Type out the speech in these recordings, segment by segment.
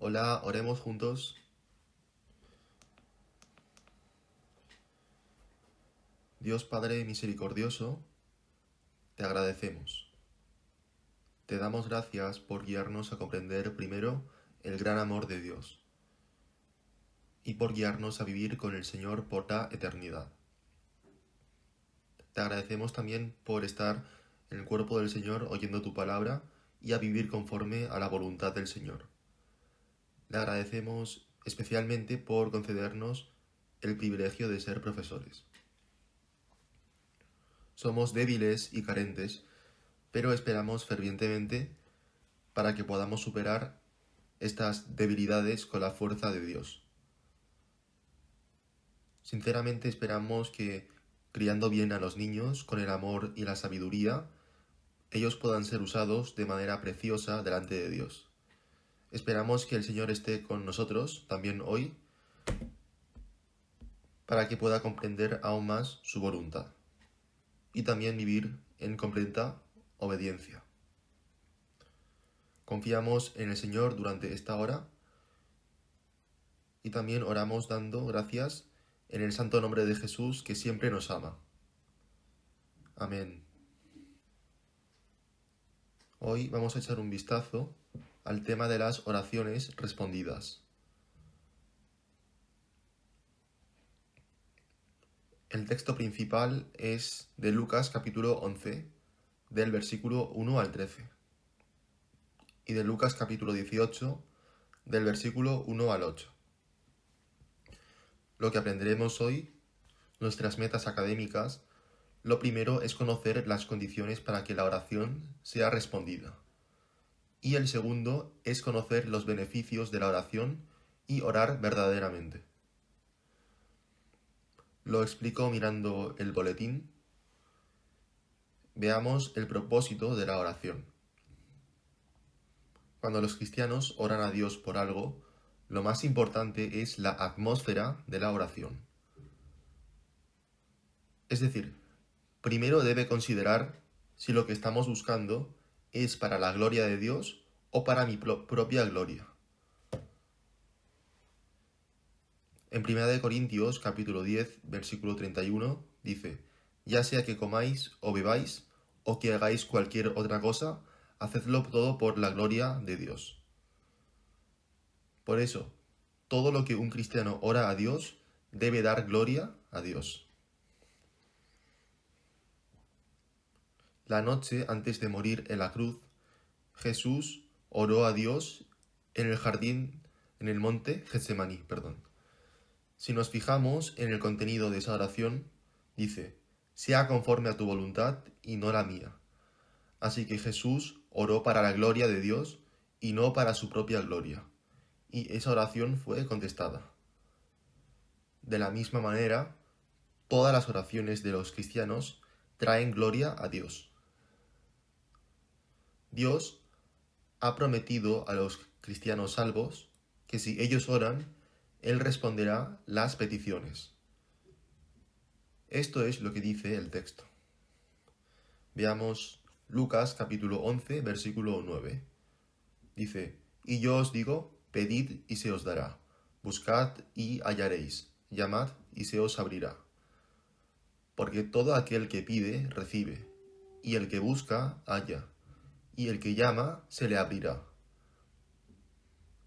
Hola, oremos juntos. Dios Padre misericordioso, te agradecemos. Te damos gracias por guiarnos a comprender primero el gran amor de Dios y por guiarnos a vivir con el Señor por la eternidad. Te agradecemos también por estar en el cuerpo del Señor oyendo tu palabra y a vivir conforme a la voluntad del Señor. Le agradecemos especialmente por concedernos el privilegio de ser profesores. Somos débiles y carentes, pero esperamos fervientemente para que podamos superar estas debilidades con la fuerza de Dios. Sinceramente esperamos que, criando bien a los niños con el amor y la sabiduría, ellos puedan ser usados de manera preciosa delante de Dios. Esperamos que el Señor esté con nosotros también hoy, para que pueda comprender aún más su voluntad y también vivir en completa obediencia. Confiamos en el Señor durante esta hora y también oramos dando gracias en el santo nombre de Jesús, que siempre nos ama. Amén. Hoy vamos a echar un vistazo al tema de las oraciones respondidas. El texto principal es de Lucas capítulo 11, del versículo 1 al 13, y de Lucas capítulo 18, del versículo 1 al 8. Lo que aprenderemos hoy, nuestras metas académicas, lo primero es conocer las condiciones para que la oración sea respondida. Y el segundo es conocer los beneficios de la oración y orar verdaderamente. Lo explico mirando el boletín. Veamos el propósito de la oración. Cuando los cristianos oran a Dios por algo, lo más importante es la atmósfera de la oración. Es decir, primero debe considerar si lo que estamos buscando es para la gloria de Dios o para mi propia gloria. En 1 Corintios capítulo 10, versículo 31, dice: ya sea que comáis o bebáis, o que hagáis cualquier otra cosa, hacedlo todo por la gloria de Dios. Por eso, todo lo que un cristiano ora a Dios debe dar gloria a Dios. La noche antes de morir en la cruz, Jesús oró a Dios en el jardín, en el monte Getsemaní, Si nos fijamos en el contenido de esa oración, dice: sea conforme a tu voluntad y no la mía. Así que Jesús oró para la gloria de Dios y no para su propia gloria. Y esa oración fue contestada. De la misma manera, todas las oraciones de los cristianos traen gloria a Dios. Dios ha prometido a los cristianos salvos que si ellos oran, Él responderá las peticiones. Esto es lo que dice el texto. Veamos Lucas capítulo 11, versículo 9. Dice: y yo os digo, pedid y se os dará, buscad y hallaréis, llamad y se os abrirá. Porque todo aquel que pide, recibe, y el que busca, halla, y el que llama, se le abrirá.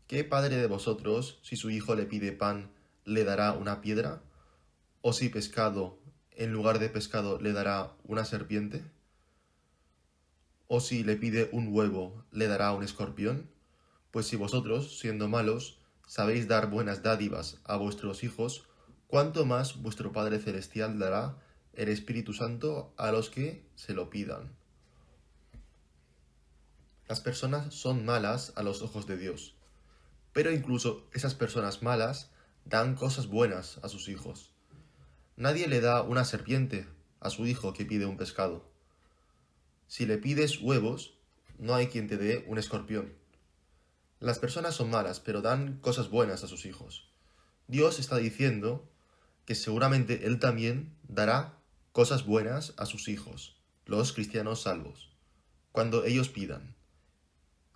¿Qué padre de vosotros, si su hijo le pide pan, le dará una piedra? ¿O si pescado, en lugar de pescado, le dará una serpiente? ¿O si le pide un huevo, le dará un escorpión? Pues si vosotros, siendo malos, sabéis dar buenas dádivas a vuestros hijos, ¿cuánto más vuestro Padre Celestial dará el Espíritu Santo a los que se lo pidan? Las personas son malas a los ojos de Dios, pero incluso esas personas malas dan cosas buenas a sus hijos. Nadie le da una serpiente a su hijo que pide un pescado. Si le pides huevos, no hay quien te dé un escorpión. Las personas son malas, pero dan cosas buenas a sus hijos. Dios está diciendo que seguramente Él también dará cosas buenas a sus hijos, los cristianos salvos, cuando ellos pidan.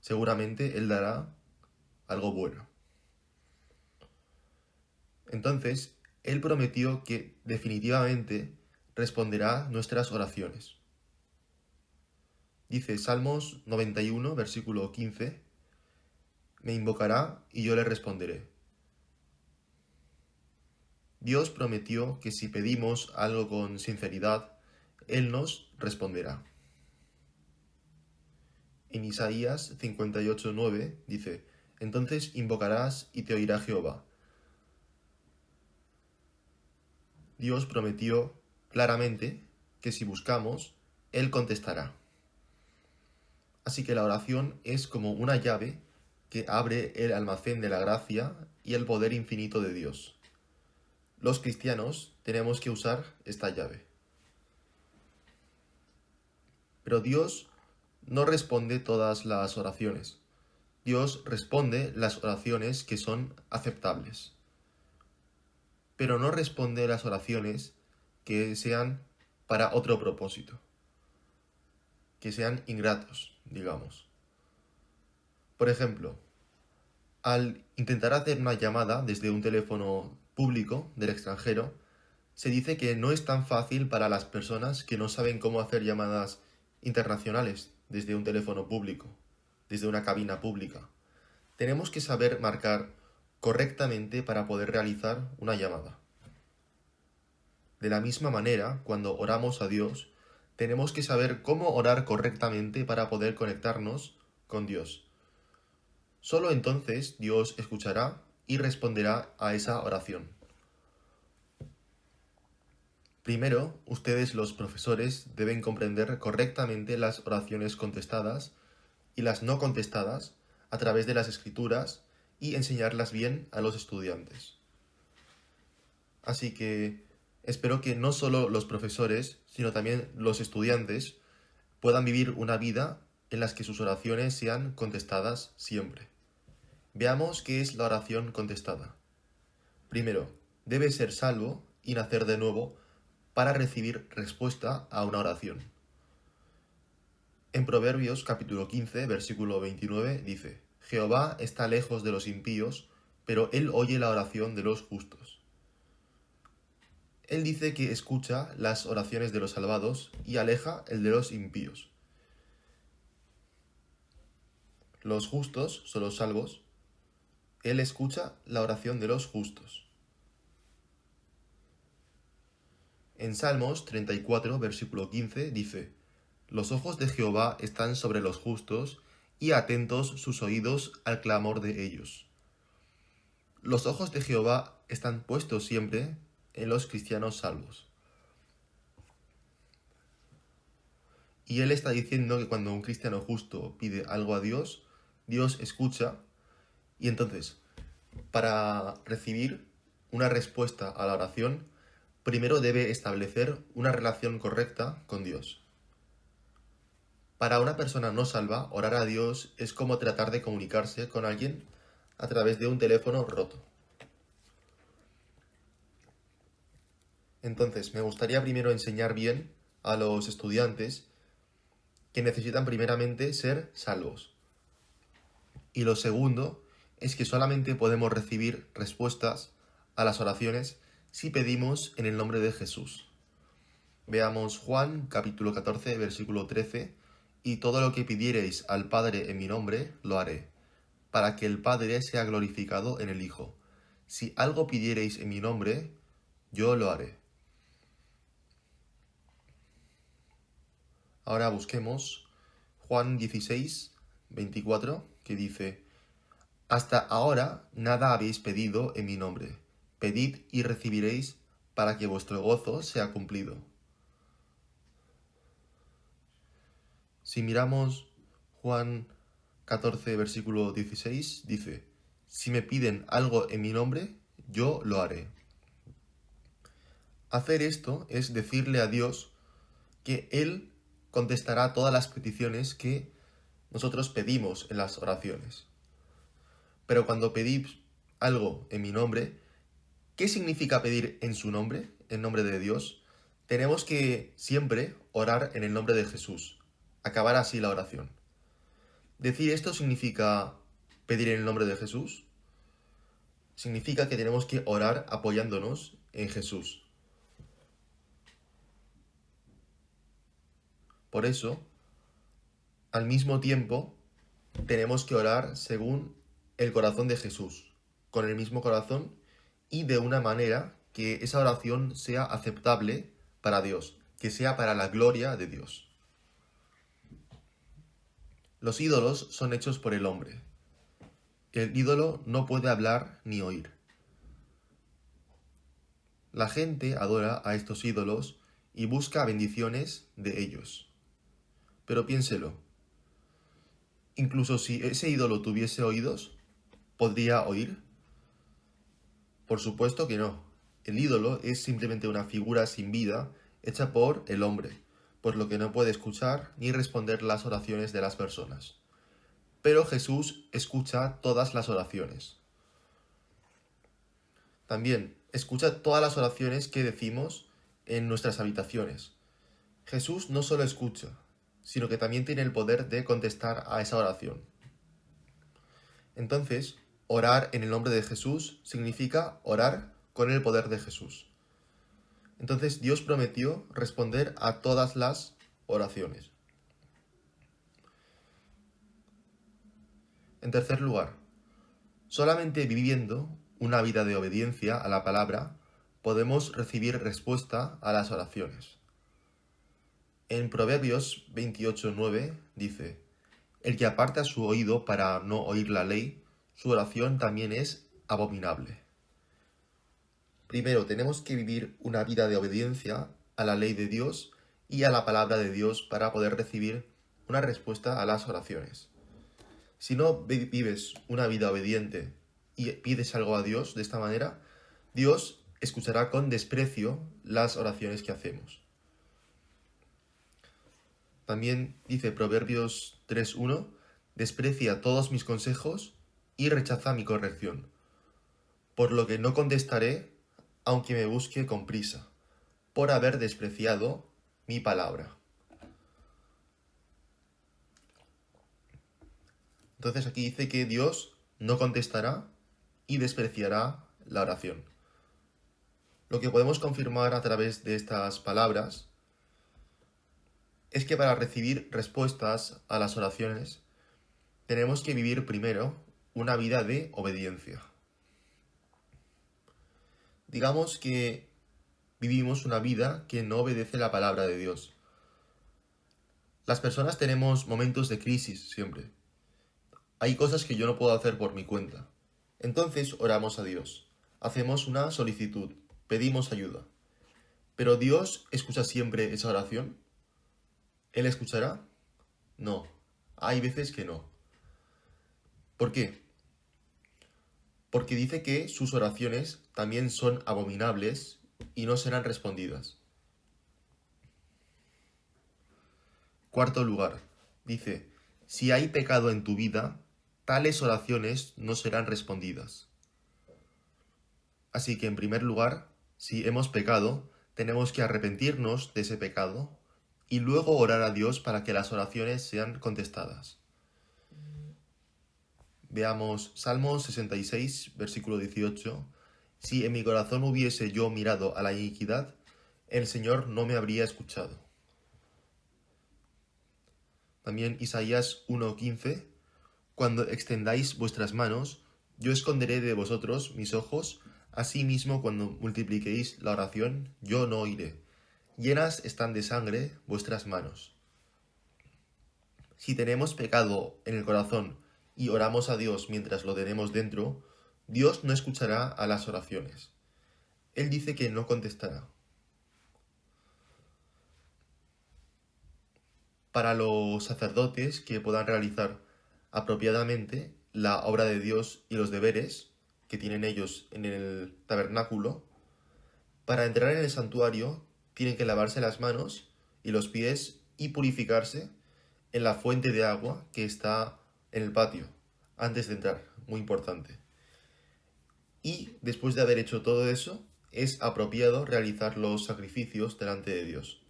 Seguramente Él dará algo bueno. Entonces, Él prometió que definitivamente responderá nuestras oraciones. Dice Salmos 91, versículo 15, me invocará y yo le responderé. Dios prometió que si pedimos algo con sinceridad, Él nos responderá. En Isaías 58:9 dice, entonces invocarás y te oirá Jehová. Dios prometió claramente que si buscamos, Él contestará. Así que la oración es como una llave que abre el almacén de la gracia y el poder infinito de Dios. Los cristianos tenemos que usar esta llave. Pero Dios no responde todas las oraciones. Dios responde las oraciones que son aceptables. Pero no responde las oraciones que sean para otro propósito, que sean ingratos, digamos. Por ejemplo, al intentar hacer una llamada desde un teléfono público del extranjero, se dice que no es tan fácil para las personas que no saben cómo hacer llamadas internacionales desde un teléfono público, desde una cabina pública. Tenemos que saber marcar correctamente para poder realizar una llamada. De la misma manera, cuando oramos a Dios, tenemos que saber cómo orar correctamente para poder conectarnos con Dios. Solo entonces Dios escuchará y responderá a esa oración. Primero, ustedes los profesores deben comprender correctamente las oraciones contestadas y las no contestadas a través de las escrituras y enseñarlas bien a los estudiantes. Así que espero que no solo los profesores, sino también los estudiantes puedan vivir una vida en las que sus oraciones sean contestadas siempre. Veamos qué es la oración contestada. Primero, debe ser salvo y nacer de nuevo para recibir respuesta a una oración. En Proverbios capítulo 15, versículo 29 dice, Jehová está lejos de los impíos, pero él oye la oración de los justos. Él dice que escucha las oraciones de los salvados y aleja el de los impíos. Los justos son los salvos. Él escucha la oración de los justos. En Salmos 34, versículo 15 dice, los ojos de Jehová están sobre los justos y atentos sus oídos al clamor de ellos. Los ojos de Jehová están puestos siempre en los cristianos salvos. Y él está diciendo que cuando un cristiano justo pide algo a Dios, Dios escucha y entonces, para recibir una respuesta a la oración, primero debe establecer una relación correcta con Dios. Para una persona no salva, orar a Dios es como tratar de comunicarse con alguien a través de un teléfono roto. Entonces, me gustaría primero enseñar bien a los estudiantes que necesitan primeramente ser salvos. Y lo segundo es que solamente podemos recibir respuestas a las oraciones si pedimos en el nombre de Jesús. Veamos Juan capítulo 14, versículo 13, y todo lo que pidiereis al Padre en mi nombre, lo haré, para que el Padre sea glorificado en el Hijo. Si algo pidiereis en mi nombre, yo lo haré. Ahora busquemos Juan 16, 24, que dice, hasta ahora nada habéis pedido en mi nombre. Pedid y recibiréis para que vuestro gozo sea cumplido. Si miramos Juan 14, versículo 16, dice, si me piden algo en mi nombre, yo lo haré. Hacer esto es decirle a Dios que Él contestará todas las peticiones que nosotros pedimos en las oraciones. Pero cuando pedís algo en mi nombre, ¿qué significa pedir en su nombre, en nombre de Dios? Tenemos que siempre orar en el nombre de Jesús, acabar así la oración. Decir esto significa pedir en el nombre de Jesús. significa que tenemos que orar apoyándonos en Jesús. Por eso, al mismo tiempo, tenemos que orar según el corazón de Jesús, con el mismo corazón y de una manera que esa oración sea aceptable para Dios, que sea para la gloria de Dios. Los ídolos son hechos por el hombre. El ídolo no puede hablar ni oír. La gente adora a estos ídolos y busca bendiciones de ellos. Pero piénselo, incluso si ese ídolo tuviese oídos, ¿podría oír? Por supuesto que no. El ídolo es simplemente una figura sin vida hecha por el hombre, por lo que no puede escuchar ni responder las oraciones de las personas. Pero Jesús escucha todas las oraciones. También escucha todas las oraciones que decimos en nuestras habitaciones. Jesús no solo escucha, sino que también tiene el poder de contestar a esa oración. Entonces, orar en el nombre de Jesús significa orar con el poder de Jesús. Entonces, Dios prometió responder a todas las oraciones. En tercer lugar, solamente viviendo una vida de obediencia a la palabra podemos recibir respuesta a las oraciones. En Proverbios 28:9 dice: el que aparta su oído para no oír la ley, su oración también es abominable. Primero, tenemos que vivir una vida de obediencia a la ley de Dios y a la palabra de Dios para poder recibir una respuesta a las oraciones. Si no vives una vida obediente y pides algo a Dios de esta manera, Dios escuchará con desprecio las oraciones que hacemos. También dice Proverbios 3:1, desprecia todos mis consejos y rechaza mi corrección, por lo que no contestaré aunque me busque con prisa, por haber despreciado mi palabra. Entonces aquí dice que Dios no contestará y despreciará la oración. Lo que podemos confirmar a través de estas palabras es que para recibir respuestas a las oraciones tenemos que vivir primero una vida de obediencia. Digamos que vivimos una vida que no obedece la palabra de Dios. Las personas tenemos momentos de crisis siempre. Hay cosas que yo no puedo hacer por mi cuenta. Entonces oramos a Dios. Hacemos una solicitud. Pedimos ayuda. ¿Pero Dios escucha siempre esa oración? ¿Él escuchará? No. Hay veces que no. ¿Por qué? Porque dice que sus oraciones también son abominables y no serán respondidas. Cuarto lugar, dice, si hay pecado en tu vida, tales oraciones no serán respondidas. Así que en primer lugar, si hemos pecado, tenemos que arrepentirnos de ese pecado y luego orar a Dios para que las oraciones sean contestadas. Veamos Salmo 66, versículo 18. Si en mi corazón hubiese yo mirado a la iniquidad, el Señor no me habría escuchado. También Isaías 1:15. Cuando extendáis vuestras manos, yo esconderé de vosotros mis ojos, asimismo cuando multipliquéis la oración, yo no oiré. Llenas están de sangre vuestras manos. Si tenemos pecado en el corazón y oramos a Dios mientras lo tenemos dentro, Dios no escuchará a las oraciones. Él dice que no contestará. Para los sacerdotes que puedan realizar apropiadamente la obra de Dios y los deberes que tienen ellos en el tabernáculo, para entrar en el santuario tienen que lavarse las manos y los pies y purificarse en la fuente de agua que está en el patio, antes de entrar, muy importante. Y después de haber hecho todo eso, es apropiado realizar los sacrificios delante de Dios.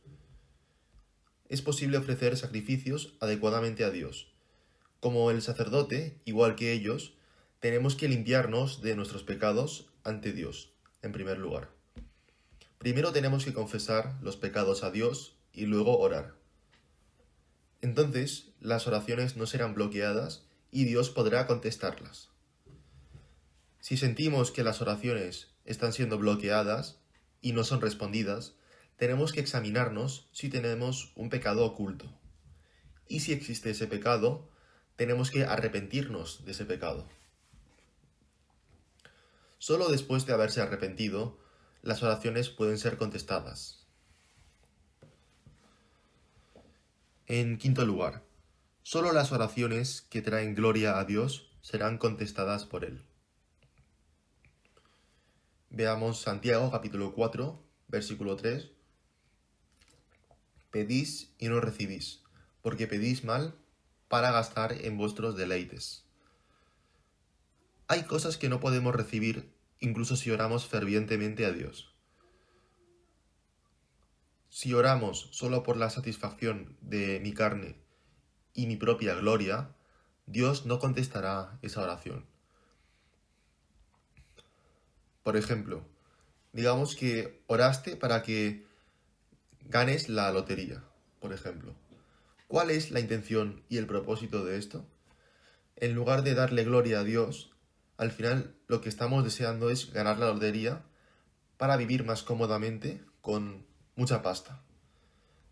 Es posible ofrecer sacrificios adecuadamente a Dios. Como el sacerdote, igual que ellos, tenemos que limpiarnos de nuestros pecados ante Dios, en primer lugar. Primero tenemos que confesar los pecados a Dios y luego orar. Entonces, las oraciones no serán bloqueadas y Dios podrá contestarlas. Si sentimos que las oraciones están siendo bloqueadas y no son respondidas, tenemos que examinarnos si tenemos un pecado oculto. Y si existe ese pecado, tenemos que arrepentirnos de ese pecado. Solo después de haberse arrepentido, las oraciones pueden ser contestadas. En quinto lugar, solo las oraciones que traen gloria a Dios serán contestadas por Él. Veamos Santiago capítulo 4, versículo 3. Pedís y no recibís, porque pedís mal para gastar en vuestros deleites. Hay cosas que no podemos recibir incluso si oramos fervientemente a Dios. Si oramos solo por la satisfacción de mi carne y mi propia gloria, Dios no contestará esa oración. Por ejemplo, digamos que oraste para que ganes la lotería, por ejemplo. ¿Cuál es la intención y el propósito de esto? En lugar de darle gloria a Dios, al final lo que estamos deseando es ganar la lotería para vivir más cómodamente con mucha pasta.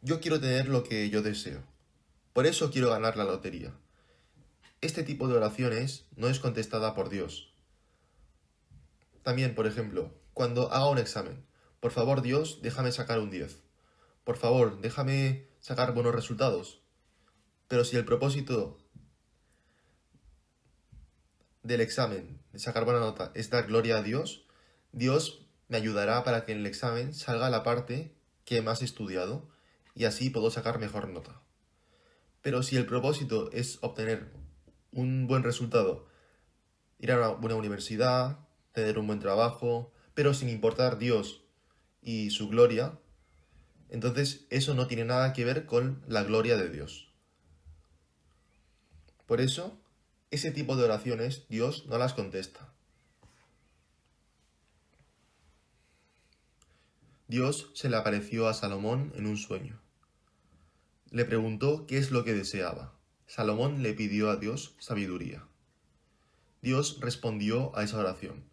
Yo quiero tener lo que yo deseo. Por eso quiero ganar la lotería. Este tipo de oraciones no es contestada por Dios. También, por ejemplo, cuando haga un examen, por favor Dios, déjame sacar un 10. Por favor, déjame sacar buenos resultados. Pero si el propósito del examen, de sacar buena nota, es dar gloria a Dios, Dios me ayudará para que en el examen salga la parte que más he estudiado y así puedo sacar mejor nota. Pero si el propósito es obtener un buen resultado, ir a una buena universidad, tener un buen trabajo, pero sin importar Dios y su gloria, entonces eso no tiene nada que ver con la gloria de Dios. Por eso, ese tipo de oraciones Dios no las contesta. Dios se le apareció a Salomón en un sueño. Le preguntó qué es lo que deseaba. Salomón le pidió a Dios sabiduría. Dios respondió a esa oración.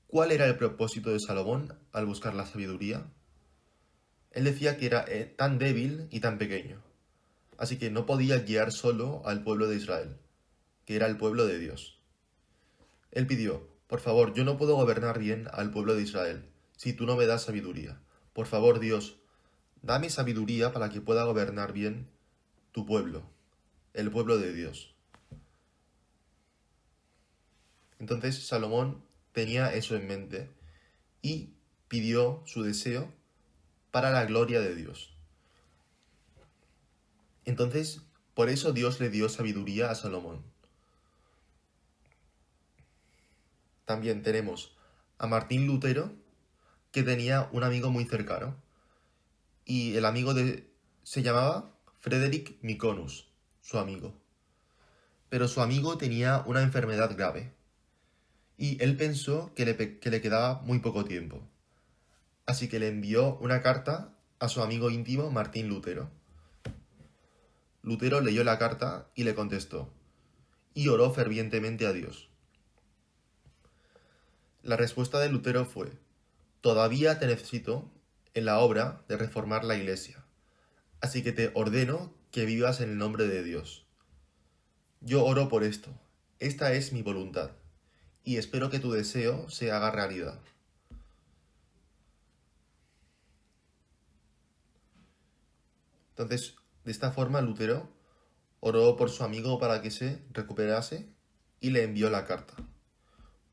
¿Cuál era el propósito de Salomón al buscar la sabiduría? Él decía que era tan débil y tan pequeño, así que no podía guiar solo al pueblo de Israel, que era el pueblo de Dios. Él pidió, por favor, yo no puedo gobernar bien al pueblo de Israel si tú no me das sabiduría. Por favor, Dios, dame sabiduría para que pueda gobernar bien tu pueblo, el pueblo de Dios. Entonces Salomón tenía eso en mente y pidió su deseo para la gloria de Dios. Entonces, por eso Dios le dio sabiduría a Salomón. También tenemos a Martín Lutero, que tenía un amigo muy cercano, y el amigo se llamaba Frederick Myconus, su amigo. Pero su amigo tenía una enfermedad grave, y él pensó que le quedaba muy poco tiempo. Así que le envió una carta a su amigo íntimo Martín Lutero. Lutero leyó la carta y le contestó, y oró fervientemente a Dios. La respuesta de Lutero fue, todavía te necesito en la obra de reformar la Iglesia, así que te ordeno que vivas en el nombre de Dios. Yo oro por esto, esta es mi voluntad, y espero que tu deseo se haga realidad. Entonces, de esta forma, Lutero oró por su amigo para que se recuperase y le envió la carta.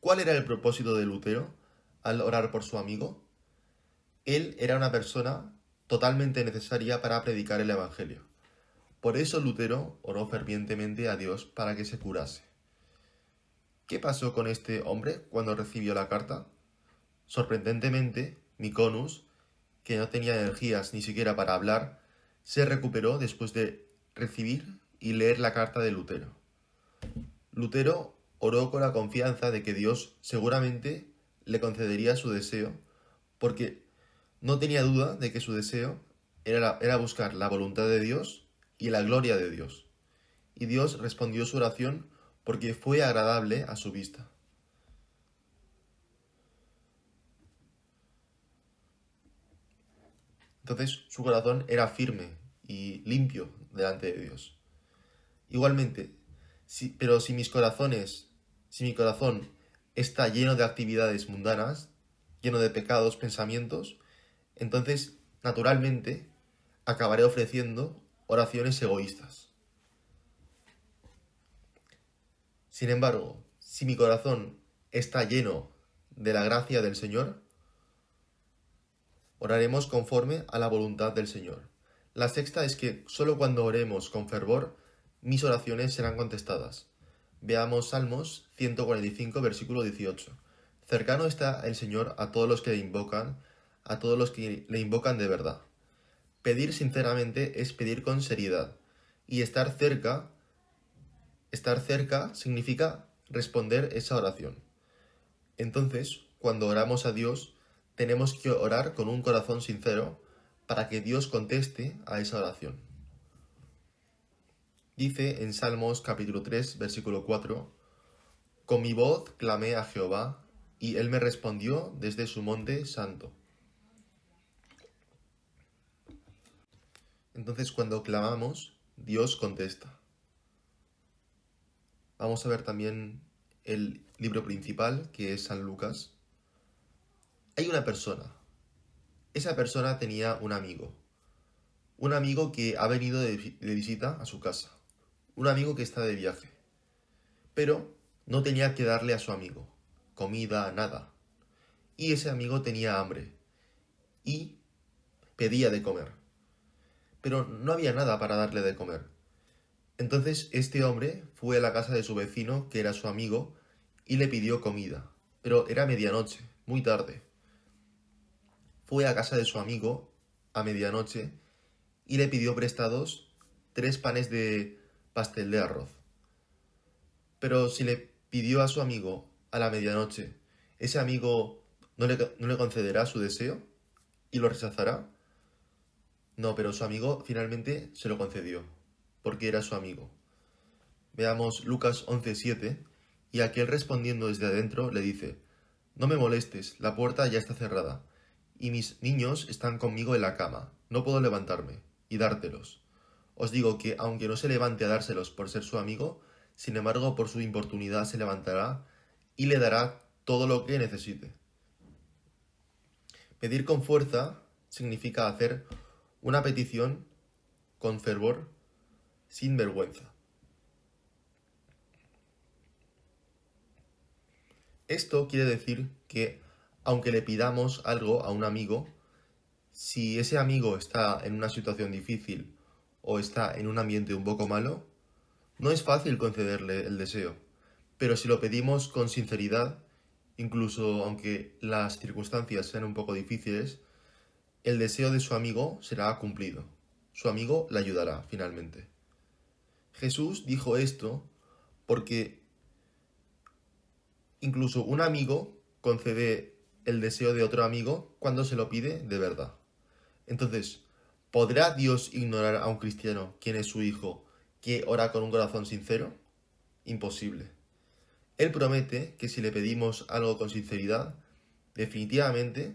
¿Cuál era el propósito de Lutero al orar por su amigo? Él era una persona totalmente necesaria para predicar el Evangelio. Por eso Lutero oró fervientemente a Dios para que se curase. ¿Qué pasó con este hombre cuando recibió la carta? Sorprendentemente, Myconus, que no tenía energías ni siquiera para hablar, se recuperó después de recibir y leer la carta de Lutero. Lutero oró con la confianza de que Dios seguramente le concedería su deseo, porque no tenía duda de que su deseo era buscar la voluntad de Dios y la gloria de Dios. Y Dios respondió su oración porque fue agradable a su vista. Entonces su corazón era firme y limpio delante de Dios. Igualmente, pero si mi corazón está lleno de actividades mundanas, lleno de pecados, pensamientos, entonces, naturalmente, acabaré ofreciendo oraciones egoístas. Sin embargo, si mi corazón está lleno de la gracia del Señor, oraremos conforme a la voluntad del Señor. La sexta es que solo cuando oremos con fervor, mis oraciones serán contestadas. Veamos Salmos 145, versículo 18. Cercano está el Señor a todos los que le invocan, a todos los que le invocan de verdad. Pedir sinceramente es pedir con seriedad. Y estar cerca significa responder esa oración. Entonces, cuando oramos a Dios, tenemos que orar con un corazón sincero para que Dios conteste a esa oración. Dice en Salmos capítulo 3, versículo 4, con mi voz clamé a Jehová, y él me respondió desde su monte santo. Entonces, cuando clamamos, Dios contesta. Vamos a ver también el libro principal, que es San Lucas. Hay una persona. Esa persona tenía un amigo que ha venido de visita a su casa, un amigo que está de viaje, pero no tenía que darle a su amigo comida, nada. Y ese amigo tenía hambre y pedía de comer, pero no había nada para darle de comer. Entonces este hombre fue a la casa de su vecino, que era su amigo, y le pidió comida, pero era medianoche, muy tarde. Fue a casa de su amigo a medianoche y le pidió prestados 3 panes de pastel de arroz. Pero si le pidió a su amigo a la medianoche, ¿ese amigo no le concederá su deseo y lo rechazará? No, pero su amigo finalmente se lo concedió, porque era su amigo. Veamos Lucas 11:7, y aquel respondiendo desde adentro le dice, no me molestes, la puerta ya está cerrada, y mis niños están conmigo en la cama, no puedo levantarme y dártelos. Os digo que, aunque no se levante a dárselos por ser su amigo, sin embargo por su importunidad se levantará y le dará todo lo que necesite. Pedir con fuerza significa hacer una petición con fervor, sin vergüenza. Esto quiere decir que, aunque le pidamos algo a un amigo, si ese amigo está en una situación difícil o está en un ambiente un poco malo, no es fácil concederle el deseo. Pero si lo pedimos con sinceridad, incluso aunque las circunstancias sean un poco difíciles, el deseo de su amigo será cumplido. Su amigo le ayudará finalmente. Jesús dijo esto porque incluso un amigo concede el deseo de otro amigo cuando se lo pide de verdad. Entonces, ¿podrá Dios ignorar a un cristiano, quien es su hijo, que ora con un corazón sincero? Imposible. Él promete que si le pedimos algo con sinceridad, definitivamente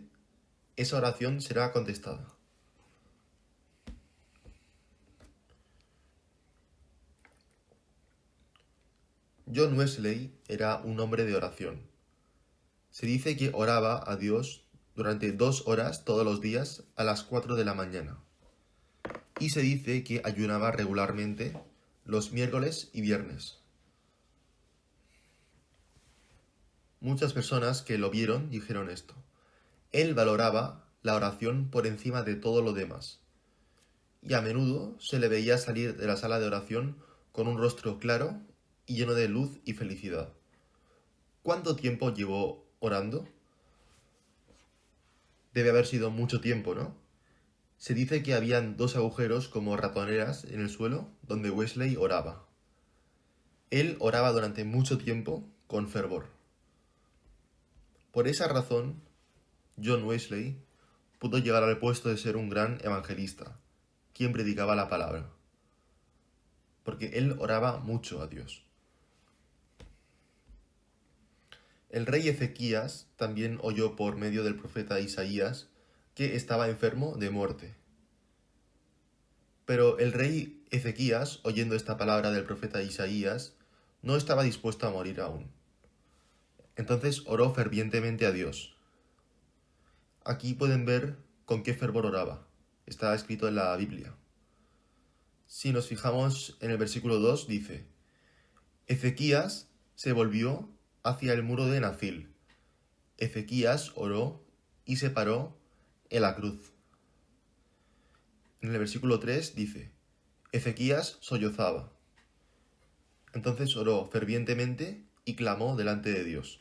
esa oración será contestada. John Wesley era un hombre de oración. Se dice que oraba a Dios durante 2 horas todos los días a las 4 de la mañana. Y se dice que ayunaba regularmente los miércoles y viernes. Muchas personas que lo vieron dijeron esto. Él valoraba la oración por encima de todo lo demás. Y a menudo se le veía salir de la sala de oración con un rostro claro y lleno de luz y felicidad. ¿Cuánto tiempo llevó orando? Debe haber sido mucho tiempo, ¿no? Se dice que habían 2 agujeros como ratoneras en el suelo donde Wesley oraba. Él oraba durante mucho tiempo con fervor. Por esa razón, John Wesley pudo llegar al puesto de ser un gran evangelista, quien predicaba la palabra, porque él oraba mucho a Dios. El rey Ezequías también oyó por medio del profeta Isaías que estaba enfermo de muerte. Pero el rey Ezequías, oyendo esta palabra del profeta Isaías, no estaba dispuesto a morir aún. Entonces oró fervientemente a Dios. Aquí pueden ver con qué fervor oraba. Está escrito en la Biblia. Si nos fijamos en el versículo 2, dice: Ezequías se volvió hacia el muro de Nafil. Ezequías oró y se paró en la cruz. En el versículo 3 dice: Ezequías sollozaba. Entonces oró fervientemente y clamó delante de Dios.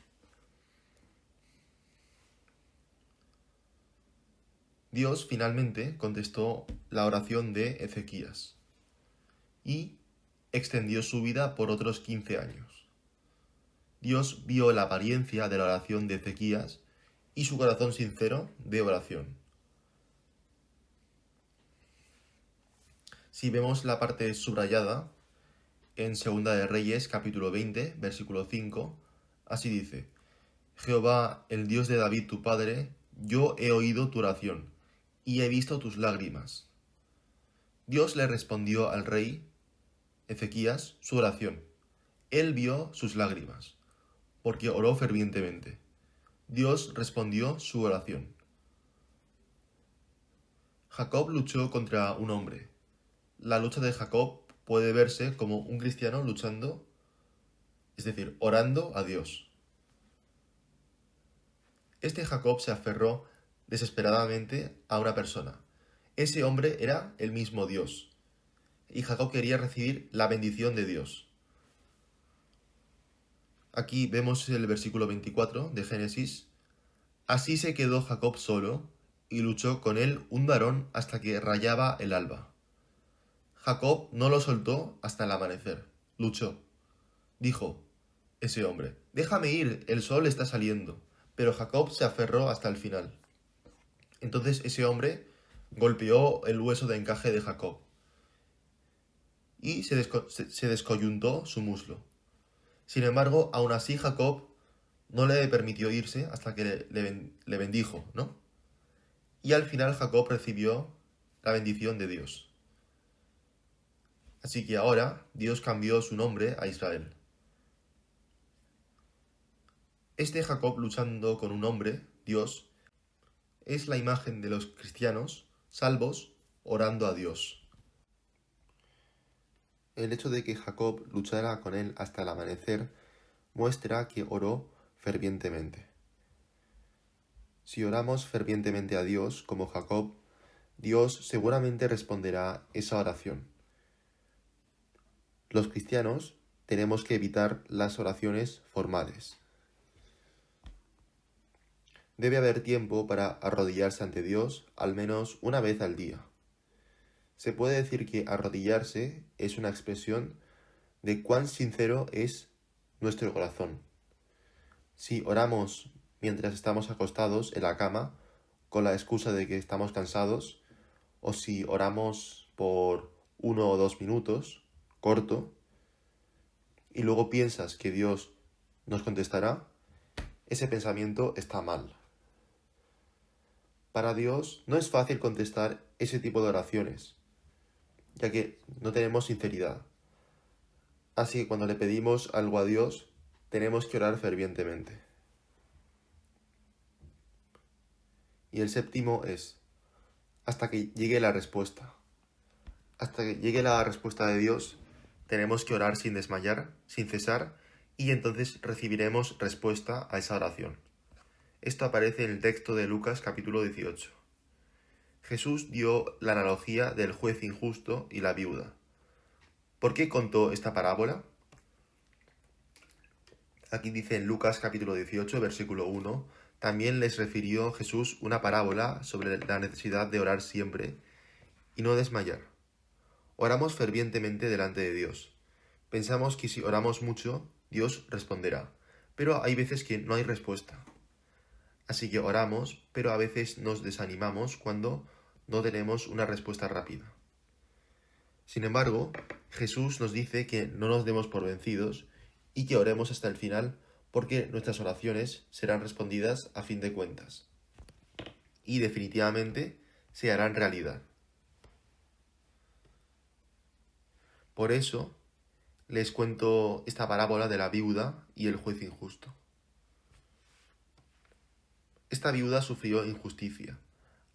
Dios finalmente contestó la oración de Ezequías y extendió su vida por otros 15 años. Dios vio la apariencia de la oración de Ezequías y su corazón sincero de oración. Si vemos la parte subrayada en Segunda de Reyes, capítulo 20, versículo 5, así dice: Jehová, el Dios de David tu padre, yo he oído tu oración y he visto tus lágrimas. Dios le respondió al rey Ezequías su oración. Él vio sus lágrimas, porque oró fervientemente. Dios respondió su oración. Jacob luchó contra un hombre. La lucha de Jacob puede verse como un cristiano luchando, es decir, orando a Dios. Este Jacob se aferró desesperadamente a una persona. Ese hombre era el mismo Dios, y Jacob quería recibir la bendición de Dios. Aquí vemos el versículo 24 de Génesis. Así se quedó Jacob solo, y luchó con él un varón hasta que rayaba el alba. Jacob no lo soltó hasta el amanecer. Luchó. Dijo ese hombre: déjame ir, el sol está saliendo. Pero Jacob se aferró hasta el final. Entonces ese hombre golpeó el hueso de encaje de Jacob y se descoyuntó su muslo. Sin embargo, aún así Jacob no le permitió irse hasta que le bendijo, ¿no? Y al final Jacob recibió la bendición de Dios. Así que ahora Dios cambió su nombre a Israel. Este Jacob luchando con un hombre, Dios, es la imagen de los cristianos salvos orando a Dios. El hecho de que Jacob luchara con él hasta el amanecer muestra que oró fervientemente. Si oramos fervientemente a Dios como Jacob, Dios seguramente responderá esa oración. Los cristianos tenemos que evitar las oraciones formales. Debe haber tiempo para arrodillarse ante Dios al menos una vez al día. Se puede decir que arrodillarse es una expresión de cuán sincero es nuestro corazón. Si oramos mientras estamos acostados en la cama con la excusa de que estamos cansados, o si oramos por 1 o 2 minutos, corto, y luego piensas que Dios nos contestará, ese pensamiento está mal. Para Dios no es fácil contestar ese tipo de oraciones, ya que no tenemos sinceridad. Así que cuando le pedimos algo a Dios, tenemos que orar fervientemente. Y el séptimo es, hasta que llegue la respuesta. Hasta que llegue la respuesta de Dios, tenemos que orar sin desmayar, sin cesar, y entonces recibiremos respuesta a esa oración. Esto aparece en el texto de Lucas capítulo 18. Jesús dio la analogía del juez injusto y la viuda. ¿Por qué contó esta parábola? Aquí dice en Lucas capítulo 18, versículo 1, también les refirió Jesús una parábola sobre la necesidad de orar siempre y no desmayar. Oramos fervientemente delante de Dios. Pensamos que si oramos mucho, Dios responderá. pero hay veces que no hay respuesta. Así que oramos, pero a veces nos desanimamos cuando no tenemos una respuesta rápida. Sin embargo, Jesús nos dice que no nos demos por vencidos y que oremos hasta el final porque nuestras oraciones serán respondidas a fin de cuentas. Y definitivamente se harán realidad. Por eso les cuento esta parábola de la viuda y el juez injusto. Esta viuda sufrió injusticia,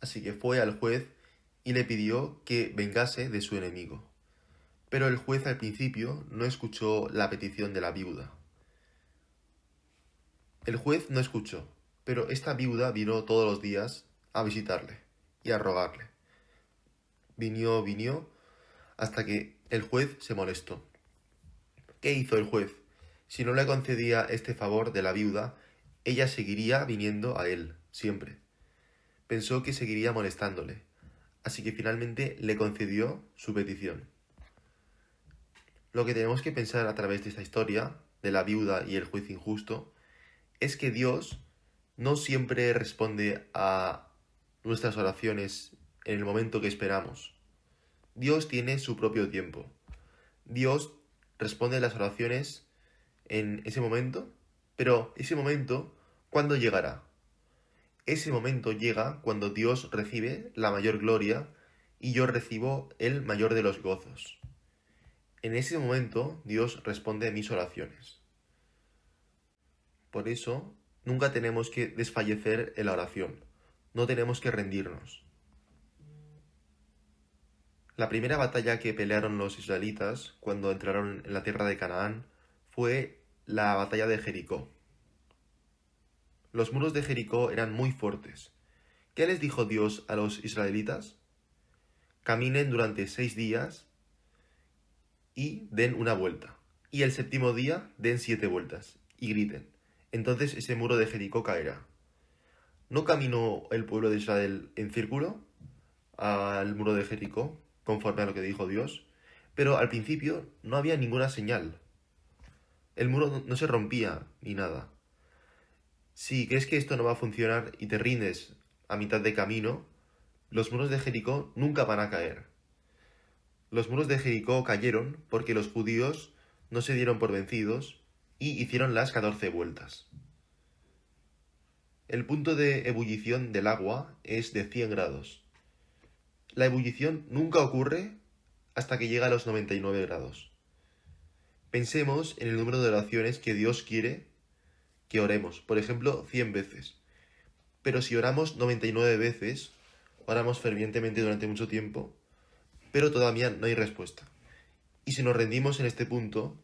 así que fue al juez y le pidió que vengase de su enemigo. Pero el juez al principio no escuchó la petición de la viuda. El juez no escuchó, pero esta viuda vino todos los días a visitarle y a rogarle. Vino, hasta que el juez se molestó. ¿Qué hizo el juez? Si no le concedía este favor de la viuda, ella seguiría viniendo a él, siempre. Pensó que seguiría molestándole, así que finalmente le concedió su petición. Lo que tenemos que pensar a través de esta historia, de la viuda y el juez injusto, es que Dios no siempre responde a nuestras oraciones en el momento que esperamos. Dios tiene su propio tiempo. Dios responde a las oraciones en ese momento, pero ese momento, ¿cuándo llegará? Ese momento llega cuando Dios recibe la mayor gloria y yo recibo el mayor de los gozos. En ese momento Dios responde a mis oraciones. Por eso, nunca tenemos que desfallecer en la oración. No tenemos que rendirnos. La primera batalla que pelearon los israelitas cuando entraron en la tierra de Canaán fue la batalla de Jericó. Los muros de Jericó eran muy fuertes. ¿Qué les dijo Dios a los israelitas? Caminen durante 6 días y den una vuelta. Y el séptimo día den 7 vueltas y griten. Entonces ese muro de Jericó caerá. ¿No caminó el pueblo de Israel en círculo al muro de Jericó, conforme a lo que dijo Dios? Pero al principio no había ninguna señal. El muro no se rompía ni nada. Si crees que esto no va a funcionar y te rindes a mitad de camino, los muros de Jericó nunca van a caer. Los muros de Jericó cayeron porque los judíos no se dieron por vencidos y hicieron las 14 vueltas. El punto de ebullición del agua es de 100 grados. La ebullición nunca ocurre hasta que llega a los 99 grados. Pensemos en el número de oraciones que Dios quiere que oremos, por ejemplo, 100 veces. Pero si oramos 99 veces, oramos fervientemente durante mucho tiempo, pero todavía no hay respuesta. Y si nos rendimos en este punto,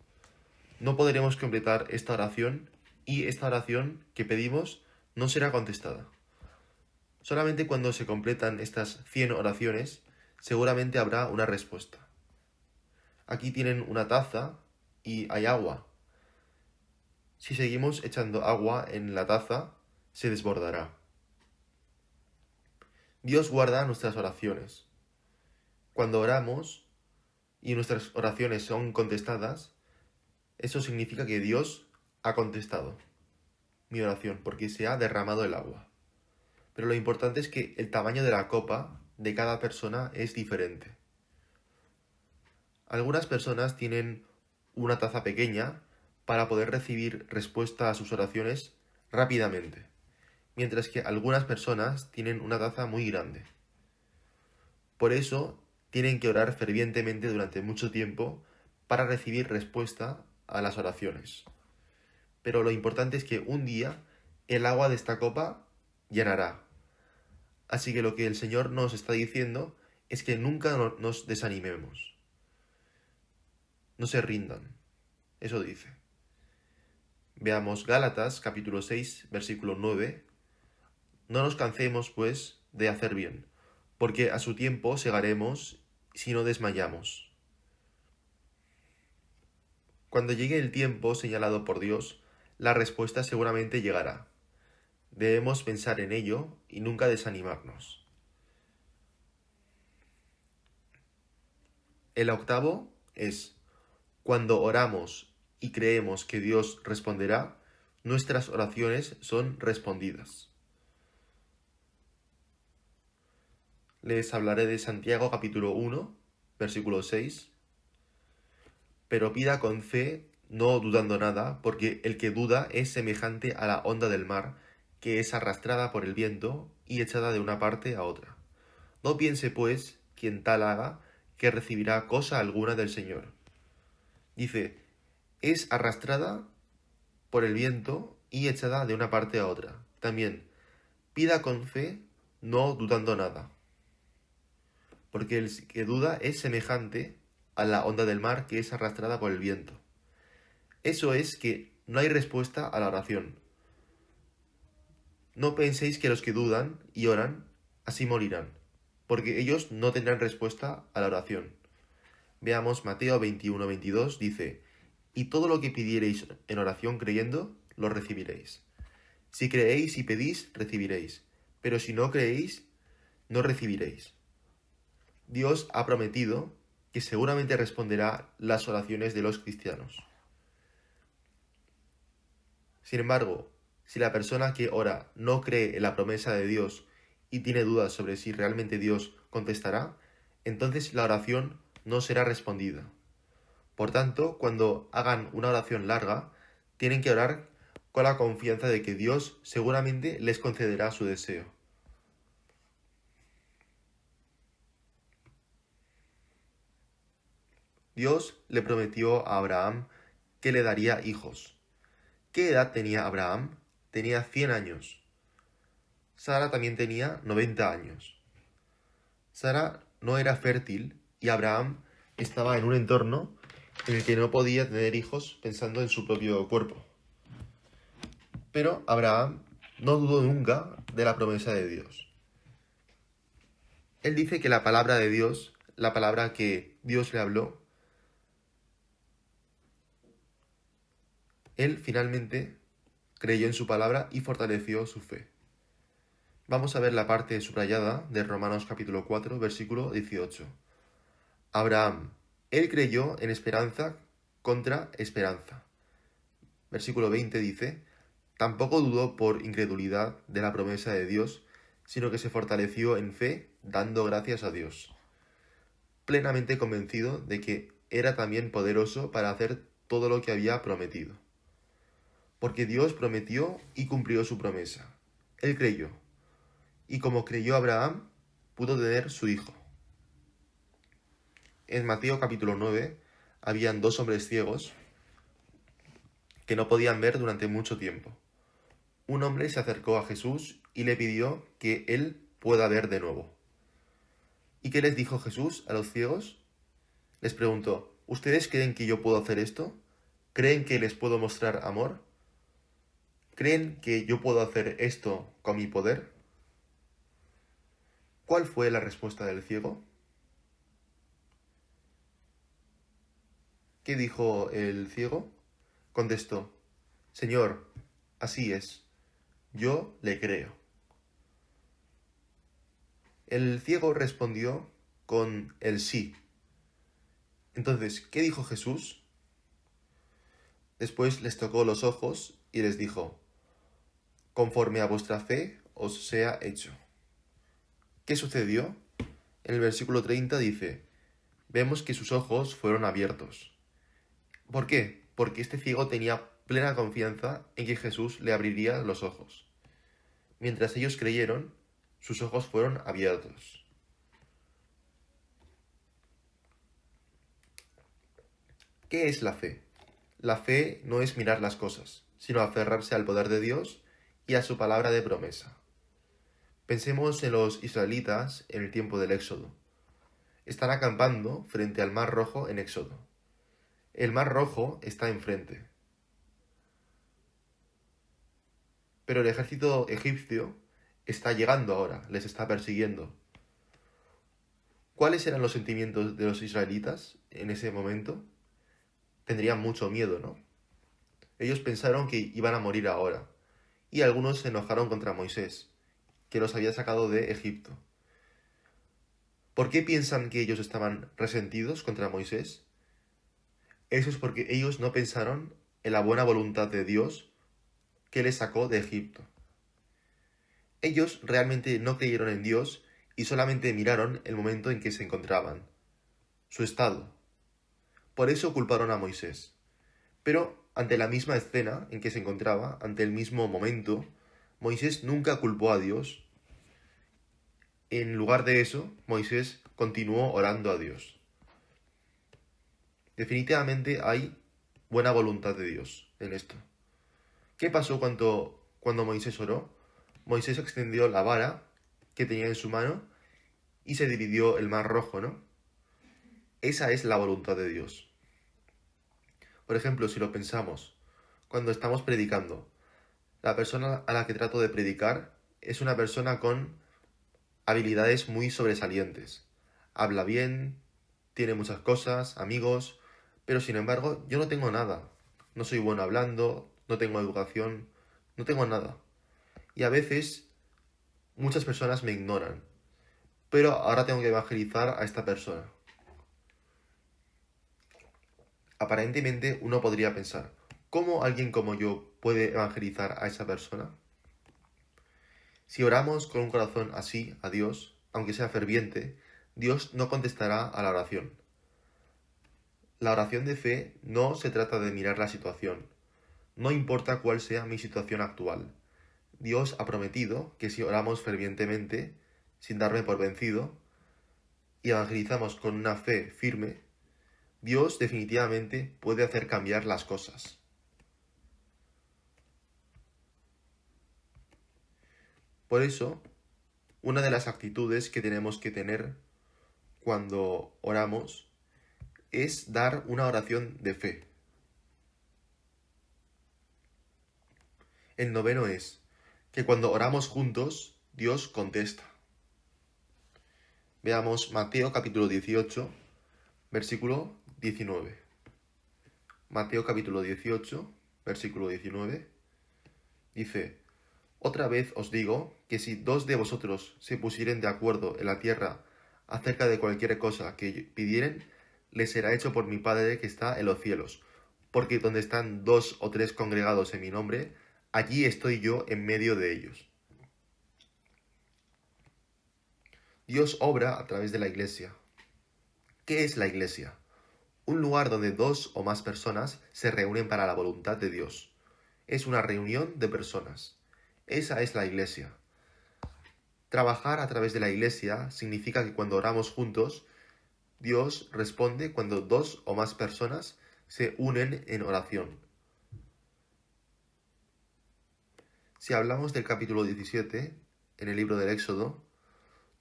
no podremos completar esta oración y esta oración que pedimos no será contestada. Solamente cuando se completan estas 100 oraciones, seguramente habrá una respuesta. Aquí tienen una taza y hay agua. Si seguimos echando agua en la taza, se desbordará. Dios guarda nuestras oraciones. Cuando oramos y nuestras oraciones son contestadas, eso significa que Dios ha contestado mi oración porque se ha derramado el agua. Pero lo importante es que el tamaño de la copa de cada persona es diferente. Algunas personas tienen una taza pequeña para poder recibir respuesta a sus oraciones rápidamente, mientras que algunas personas tienen una taza muy grande. Por eso tienen que orar fervientemente durante mucho tiempo para recibir respuesta a las oraciones. Pero lo importante es que un día el agua de esta copa llenará. Así que lo que el Señor nos está diciendo es que nunca nos desanimemos. No se rindan. Eso dice. Veamos Gálatas capítulo 6, versículo 9. No nos cansemos, pues, de hacer bien, porque a su tiempo segaremos si no desmayamos. Cuando llegue el tiempo señalado por Dios, la respuesta seguramente llegará. Debemos pensar en ello y nunca desanimarnos. El octavo es, cuando oramos y creemos que Dios responderá, nuestras oraciones son respondidas. Les hablaré de Santiago capítulo 1, versículo 6. Pero pida con fe, no dudando nada, porque el que duda es semejante a la onda del mar, que es arrastrada por el viento y echada de una parte a otra. No piense, pues, quien tal haga, que recibirá cosa alguna del Señor. Dice, es arrastrada por el viento y echada de una parte a otra. También, pida con fe, no dudando nada, porque el que duda es semejante a la onda del mar que es arrastrada por el viento. Eso es que no hay respuesta a la oración. No penséis que los que dudan y oran, así morirán, porque ellos no tendrán respuesta a la oración. Veamos Mateo 21-22, dice, y todo lo que pidiereis en oración creyendo, lo recibiréis. Si creéis y pedís, recibiréis, pero si no creéis, no recibiréis. Dios ha prometido que seguramente responderá las oraciones de los cristianos. Sin embargo, si la persona que ora no cree en la promesa de Dios y tiene dudas sobre si realmente Dios contestará, entonces la oración no será respondida. Por tanto, cuando hagan una oración larga, tienen que orar con la confianza de que Dios seguramente les concederá su deseo. Dios le prometió a Abraham que le daría hijos. ¿Qué edad tenía Abraham? Tenía 100 años. Sara también tenía 90 años. Sara no era fértil y Abraham estaba en un entorno en el que no podía tener hijos pensando en su propio cuerpo. Pero Abraham no dudó nunca de la promesa de Dios. Él dice que la palabra de Dios, la palabra que Dios le habló, él finalmente creyó en su palabra y fortaleció su fe. Vamos a ver la parte subrayada de Romanos capítulo 4, versículo 18. Abraham, él creyó en esperanza contra esperanza. Versículo 20 dice, tampoco dudó por incredulidad de la promesa de Dios, sino que se fortaleció en fe, dando gracias a Dios, plenamente convencido de que era también poderoso para hacer todo lo que había prometido. Porque Dios prometió y cumplió su promesa. Él creyó. Y como creyó Abraham, pudo tener su hijo. En Mateo capítulo 9 habían 2 hombres ciegos que no podían ver durante mucho tiempo. Un hombre se acercó a Jesús y le pidió que él pueda ver de nuevo. ¿Y qué les dijo Jesús a los ciegos? Les preguntó, ¿ustedes creen que yo puedo hacer esto? ¿Creen que les puedo mostrar amor? ¿Creen que yo puedo hacer esto con mi poder? ¿Cuál fue la respuesta del ciego? ¿Qué dijo el ciego? Contestó, Señor, así es, yo le creo. El ciego respondió con el sí. Entonces, ¿qué dijo Jesús? Después les tocó los ojos y les dijo, conforme a vuestra fe os sea hecho. ¿Qué sucedió? En el versículo 30 dice, vemos que sus ojos fueron abiertos. ¿Por qué? Porque este ciego tenía plena confianza en que Jesús le abriría los ojos. Mientras ellos creyeron, sus ojos fueron abiertos. ¿Qué es la fe? La fe no es mirar las cosas, sino aferrarse al poder de Dios y a su palabra de promesa. Pensemos en los israelitas en el tiempo del Éxodo. Están acampando frente al Mar Rojo en Éxodo. El Mar Rojo está enfrente. Pero el ejército egipcio está llegando ahora, les está persiguiendo. ¿Cuáles eran los sentimientos de los israelitas en ese momento? Tendrían mucho miedo, ¿no? Ellos pensaron que iban a morir ahora, y algunos se enojaron contra Moisés, que los había sacado de Egipto. ¿Por qué piensan que ellos estaban resentidos contra Moisés? Eso es porque ellos no pensaron en la buena voluntad de Dios que les sacó de Egipto. Ellos realmente no creyeron en Dios y solamente miraron el momento en que se encontraban, su estado. Por eso culparon a Moisés. Pero ante la misma escena en que se encontraba, ante el mismo momento, Moisés nunca culpó a Dios. En lugar de eso, Moisés continuó orando a Dios. Definitivamente hay buena voluntad de Dios en esto. ¿Qué pasó cuando Moisés oró? Moisés extendió la vara que tenía en su mano y se dividió el mar rojo, ¿no? Esa es la voluntad de Dios. Por ejemplo, si lo pensamos, cuando estamos predicando, la persona a la que trato de predicar es una persona con habilidades muy sobresalientes. Habla bien, tiene muchas cosas, amigos, pero sin embargo yo no tengo nada. No soy bueno hablando, no tengo educación, no tengo nada. Y a veces muchas personas me ignoran, pero ahora tengo que evangelizar a esta persona. Aparentemente uno podría pensar, ¿cómo alguien como yo puede evangelizar a esa persona? Si oramos con un corazón así a Dios, aunque sea ferviente, Dios no contestará a la oración. La oración de fe no se trata de mirar la situación, no importa cuál sea mi situación actual. Dios ha prometido que si oramos fervientemente, sin darme por vencido, y evangelizamos con una fe firme, Dios definitivamente puede hacer cambiar las cosas. Por eso, una de las actitudes que tenemos que tener cuando oramos es dar una oración de fe. El noveno es que cuando oramos juntos, Dios contesta. Veamos Mateo capítulo 18, versículo 19. Mateo capítulo 18, versículo 19, dice: Otra vez os digo que si dos de vosotros se pusieren de acuerdo en la tierra acerca de cualquier cosa que pidieren, les será hecho por mi Padre que está en los cielos. Porque donde están 2 o 3 congregados en mi nombre, allí estoy yo en medio de ellos. Dios obra a través de la Iglesia. ¿Qué es la Iglesia? Un lugar donde 2 o más personas se reúnen para la voluntad de Dios. Es una reunión de personas. Esa es la Iglesia. Trabajar a través de la Iglesia significa que cuando oramos juntos, Dios responde cuando 2 o más personas se unen en oración. Si hablamos del capítulo 17, en el libro del Éxodo,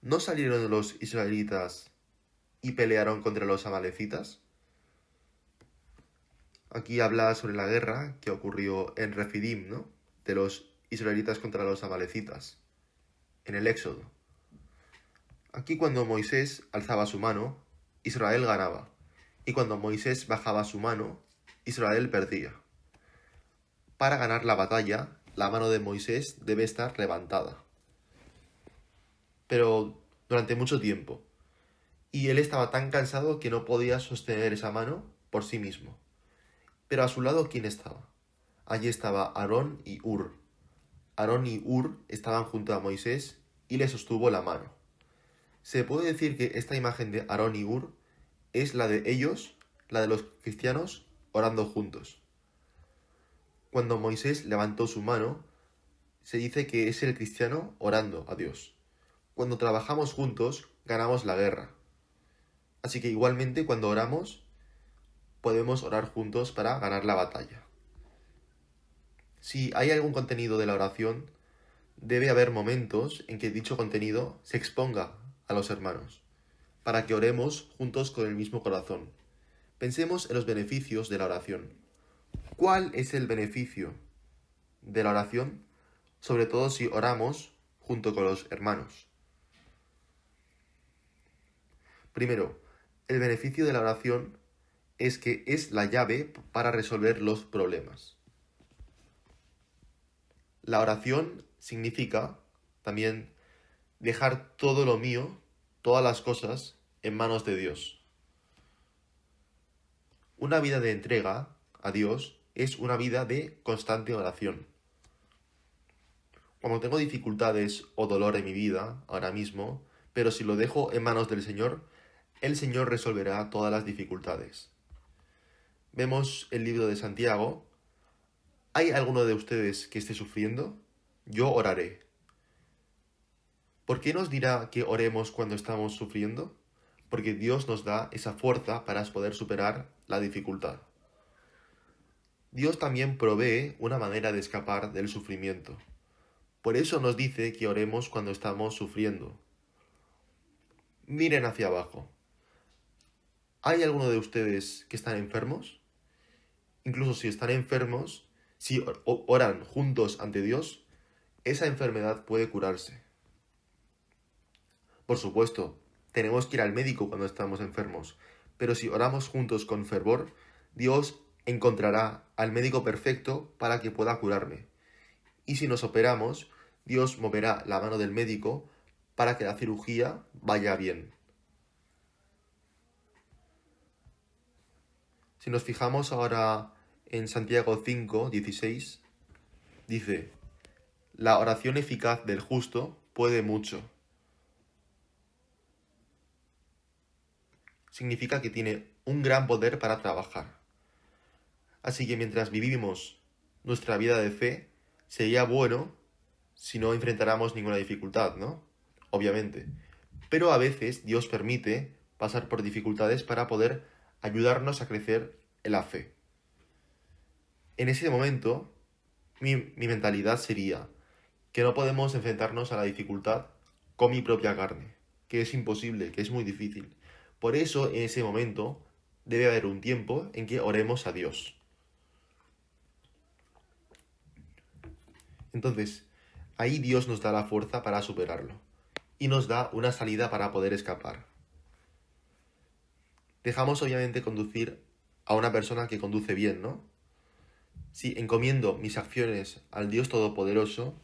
¿no salieron los israelitas y pelearon contra los amalecitas? Aquí habla sobre la guerra que ocurrió en Refidim, ¿no? De los israelitas contra los amalecitas, en el Éxodo. Aquí cuando Moisés alzaba su mano, Israel ganaba, y cuando Moisés bajaba su mano, Israel perdía. Para ganar la batalla, la mano de Moisés debe estar levantada. Pero durante mucho tiempo. Y él estaba tan cansado que no podía sostener esa mano por sí mismo. Pero a su lado, ¿quién estaba? Allí estaba Aarón y Hur. Aarón y Hur estaban junto a Moisés y le sostuvo la mano. Se puede decir que esta imagen de Aarón y Hur es la de ellos, la de los cristianos, orando juntos. Cuando Moisés levantó su mano, se dice que es el cristiano orando a Dios. Cuando trabajamos juntos, ganamos la guerra. Así que igualmente cuando oramos, podemos orar juntos para ganar la batalla. Si hay algún contenido de la oración, debe haber momentos en que dicho contenido se exponga a los hermanos, para que oremos juntos con el mismo corazón. Pensemos en los beneficios de la oración. ¿Cuál es el beneficio de la oración? Sobre todo si oramos junto con los hermanos. Primero, el beneficio de la oración es que es la llave para resolver los problemas. La oración significa también dejar todo lo mío, todas las cosas, en manos de Dios. Una vida de entrega a Dios es una vida de constante oración. cuando tengo dificultades o dolor en mi vida, ahora mismo, pero si lo dejo en manos del Señor, el Señor resolverá todas las dificultades. Vemos el libro de Santiago. ¿Hay alguno de ustedes que esté sufriendo? Yo oraré. ¿Por qué nos dirá que oremos cuando estamos sufriendo? Porque Dios nos da esa fuerza para poder superar la dificultad. Dios también provee una manera de escapar del sufrimiento. Por eso nos dice que oremos cuando estamos sufriendo. Miren hacia abajo. ¿Hay alguno de ustedes que están enfermos? Incluso si están enfermos, si oran juntos ante Dios, esa enfermedad puede curarse. Por supuesto, tenemos que ir al médico cuando estamos enfermos, pero si oramos juntos con fervor, Dios encontrará al médico perfecto para que pueda curarme. Y si nos operamos, Dios moverá la mano del médico para que la cirugía vaya bien. Si nos fijamos ahora en Santiago 5:16, dice: la oración eficaz del justo puede mucho. Significa que tiene un gran poder para trabajar. Así que mientras vivimos nuestra vida de fe, sería bueno si no enfrentáramos ninguna dificultad, ¿no? Obviamente. Pero a veces Dios permite pasar por dificultades para poder ayudarnos a crecer en la fe. En ese momento, mi mentalidad sería que no podemos enfrentarnos a la dificultad con mi propia carne, que es imposible, que es muy difícil. Por eso, en ese momento, debe haber un tiempo en que oremos a Dios. Entonces, ahí Dios nos da la fuerza para superarlo y nos da una salida para poder escapar. Dejamos obviamente conducir a una persona que conduce bien, ¿no? Si encomiendo mis acciones al Dios Todopoderoso,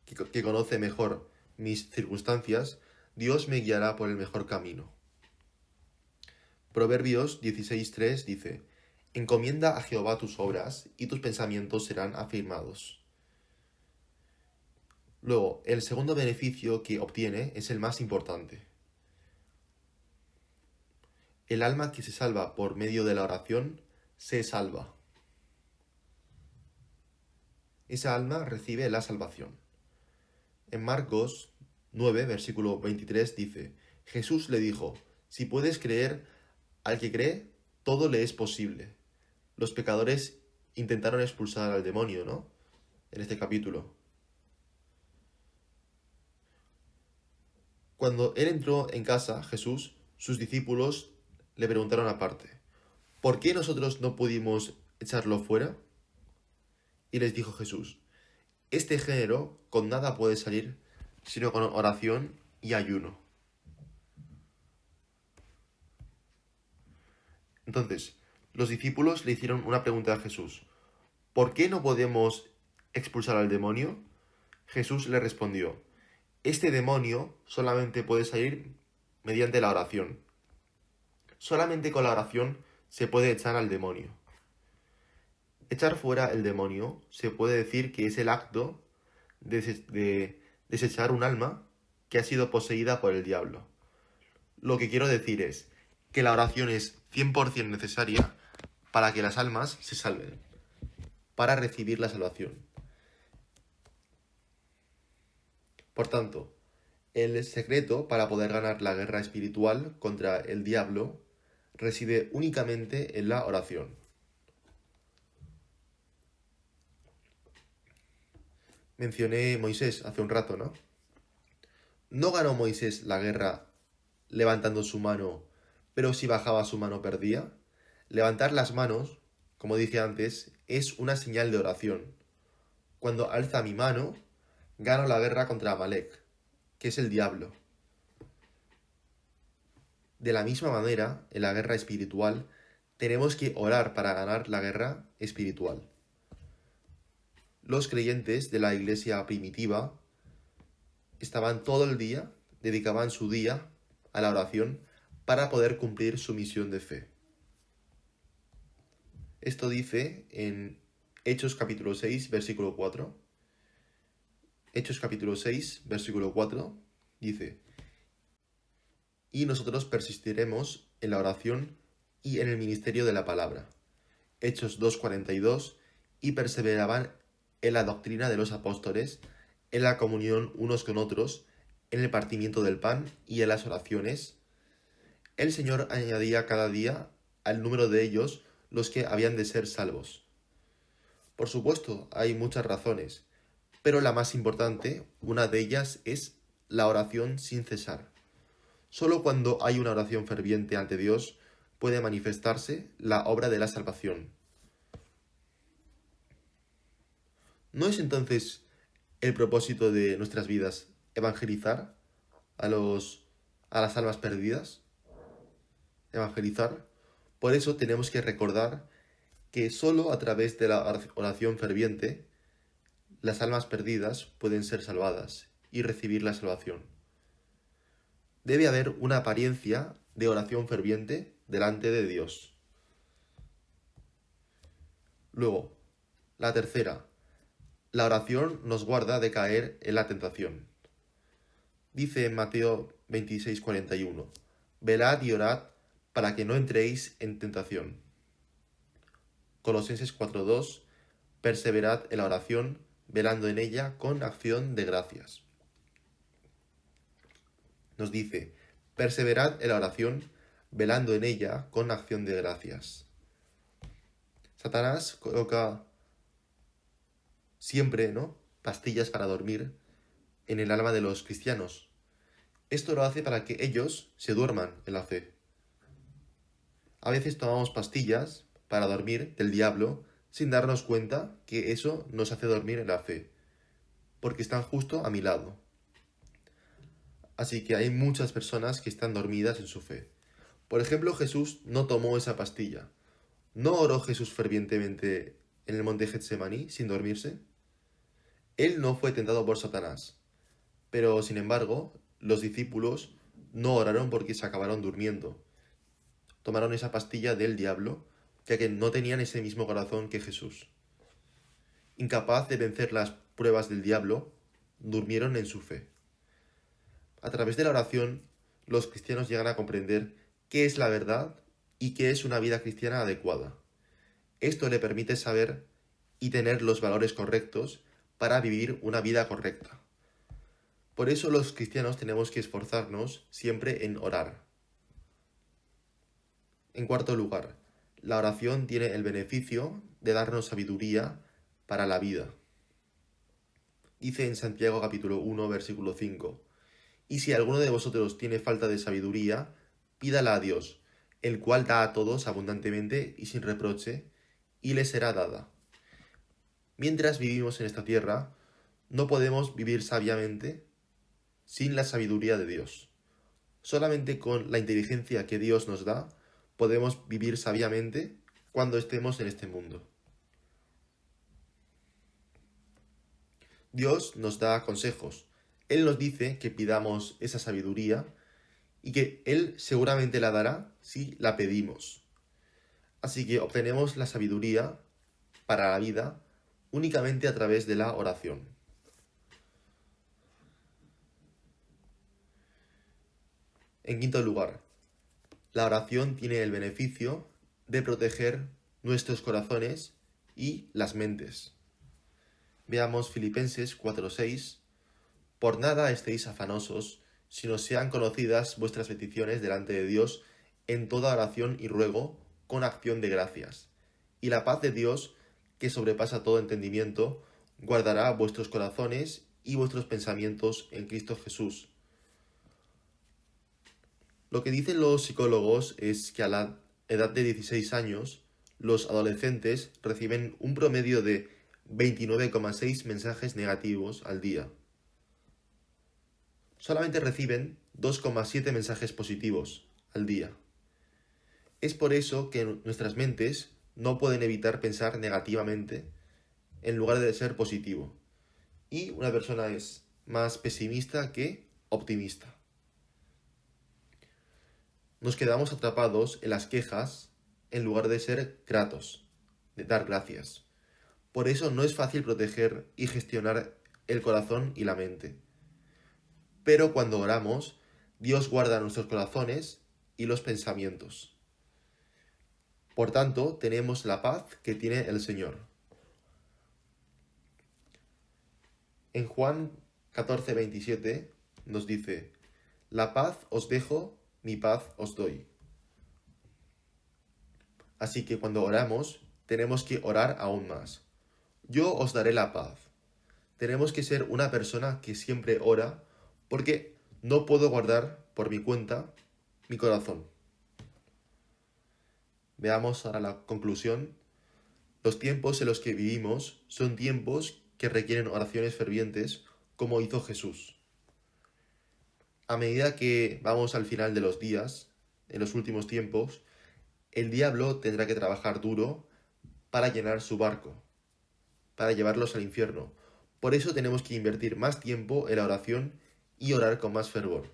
que conoce mejor mis circunstancias, Dios me guiará por el mejor camino. Proverbios 16:3 dice: encomienda a Jehová tus obras y tus pensamientos serán afirmados. Luego, el segundo beneficio que obtiene es el más importante. El alma que se salva por medio de la oración se salva. Esa alma recibe la salvación. En Marcos 9, versículo 23 dice: Jesús le dijo: si puedes creer, al que cree, todo le es posible. Los pecadores intentaron expulsar al demonio, ¿no? En este capítulo. Cuando él entró en casa, Jesús, sus discípulos le preguntaron aparte: ¿por qué nosotros no pudimos echarlo fuera? Y les dijo Jesús: este género con nada puede salir sino con oración y ayuno. Entonces, los discípulos le hicieron una pregunta a Jesús: ¿por qué no podemos expulsar al demonio? Jesús le respondió: este demonio solamente puede salir mediante la oración. Solamente con la oración se puede echar al demonio. Echar fuera el demonio se puede decir que es el acto de desechar un alma que ha sido poseída por el diablo. Lo que quiero decir es que la oración es 100% necesaria para que las almas se salven, para recibir la salvación. Por tanto, el secreto para poder ganar la guerra espiritual contra el diablo reside únicamente en la oración. Mencioné Moisés hace un rato, ¿no? ¿No ganó Moisés la guerra levantando su mano, pero si bajaba su mano perdía? Levantar las manos, como dije antes, es una señal de oración. Cuando alza mi mano, gano la guerra contra Amalek, que es el diablo. De la misma manera, en la guerra espiritual, tenemos que orar para ganar la guerra espiritual. Los creyentes de la iglesia primitiva estaban todo el día, dedicaban su día a la oración para poder cumplir su misión de fe. Esto dice en Hechos capítulo 6, versículo 4. Hechos capítulo 6, versículo 4, dice: y nosotros persistiremos en la oración y en el ministerio de la palabra. Hechos 2:42, y perseveraban en la doctrina de los apóstoles, en la comunión unos con otros, en el partimiento del pan y en las oraciones. El Señor añadía cada día al número de ellos los que habían de ser salvos. Por supuesto, hay muchas razones, pero la más importante, una de ellas, es la oración sin cesar. Solo cuando hay una oración ferviente ante Dios puede manifestarse la obra de la salvación. ¿No es entonces el propósito de nuestras vidas evangelizar a las almas perdidas? Evangelizar. Por eso tenemos que recordar que solo a través de la oración ferviente las almas perdidas pueden ser salvadas y recibir la salvación. Debe haber una apariencia de oración ferviente delante de Dios. Luego, la tercera, la oración nos guarda de caer en la tentación. Dice en Mateo 26:41, velad y orad para que no entréis en tentación. Colosenses 4:2, perseverad en la oración, velando en ella con acción de gracias. Nos dice, perseverad en la oración, velando en ella con acción de gracias. Satanás coloca siempre, pastillas para dormir en el alma de los cristianos. Esto lo hace para que ellos se duerman en la fe. A veces tomamos pastillas para dormir del diablo sin darnos cuenta que eso nos hace dormir en la fe, porque están justo a mi lado. Así que hay muchas personas que están dormidas en su fe. Por ejemplo, Jesús no tomó esa pastilla. ¿No oró Jesús fervientemente en el monte Getsemaní sin dormirse? Él no fue tentado por Satanás, pero sin embargo, los discípulos no oraron porque se acabaron durmiendo. Tomaron esa pastilla del diablo, ya que no tenían ese mismo corazón que Jesús. Incapaz de vencer las pruebas del diablo, durmieron en su fe. A través de la oración, los cristianos llegan a comprender qué es la verdad y qué es una vida cristiana adecuada. Esto le permite saber y tener los valores correctos para vivir una vida correcta. Por eso los cristianos tenemos que esforzarnos siempre en orar. En cuarto lugar, la oración tiene el beneficio de darnos sabiduría para la vida. Dice en Santiago capítulo 1, versículo 5, y si alguno de vosotros tiene falta de sabiduría, pídala a Dios, el cual da a todos abundantemente y sin reproche, y le será dada. Mientras vivimos en esta tierra, no podemos vivir sabiamente sin la sabiduría de Dios. Solamente con la inteligencia que Dios nos da, podemos vivir sabiamente cuando estemos en este mundo. Dios nos da consejos. Él nos dice que pidamos esa sabiduría y que Él seguramente la dará si la pedimos. Así que obtenemos la sabiduría para la vida únicamente a través de la oración. En quinto lugar, la oración tiene el beneficio de proteger nuestros corazones y las mentes. Veamos Filipenses 4:6. Por nada estéis afanosos, sino sean conocidas vuestras peticiones delante de Dios en toda oración y ruego, con acción de gracias. Y la paz de Dios, que sobrepasa todo entendimiento, guardará vuestros corazones y vuestros pensamientos en Cristo Jesús. Lo que dicen los psicólogos es que a la edad de 16 años, los adolescentes reciben un promedio de 29,6 mensajes negativos al día. Solamente reciben 2,7 mensajes positivos al día. Es por eso que nuestras mentes no pueden evitar pensar negativamente en lugar de ser positivo. Y una persona es más pesimista que optimista. Nos quedamos atrapados en las quejas en lugar de ser gratos, de dar gracias. Por eso no es fácil proteger y gestionar el corazón y la mente. Pero cuando oramos, Dios guarda nuestros corazones y los pensamientos. Por tanto, tenemos la paz que tiene el Señor. En Juan 14:27 nos dice: la paz os dejo, mi paz os doy. Así que cuando oramos, tenemos que orar aún más. Yo os daré la paz. Tenemos que ser una persona que siempre ora, porque no puedo guardar por mi cuenta mi corazón. Veamos ahora la conclusión. Los tiempos en los que vivimos son tiempos que requieren oraciones fervientes, como hizo Jesús. A medida que vamos al final de los días, en los últimos tiempos, el diablo tendrá que trabajar duro para llenar su barco, para llevarlos al infierno. Por eso tenemos que invertir más tiempo en la oración y orar con más fervor.